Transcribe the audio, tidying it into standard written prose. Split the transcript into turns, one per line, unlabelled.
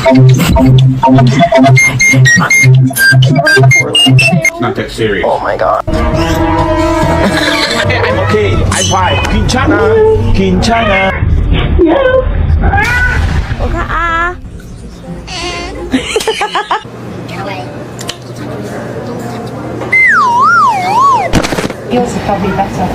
Not that serious.
Oh my god.
I'm okay. I'm fine. 괜찮아. 괜찮아.
뭐가 아?
Yours is probably better.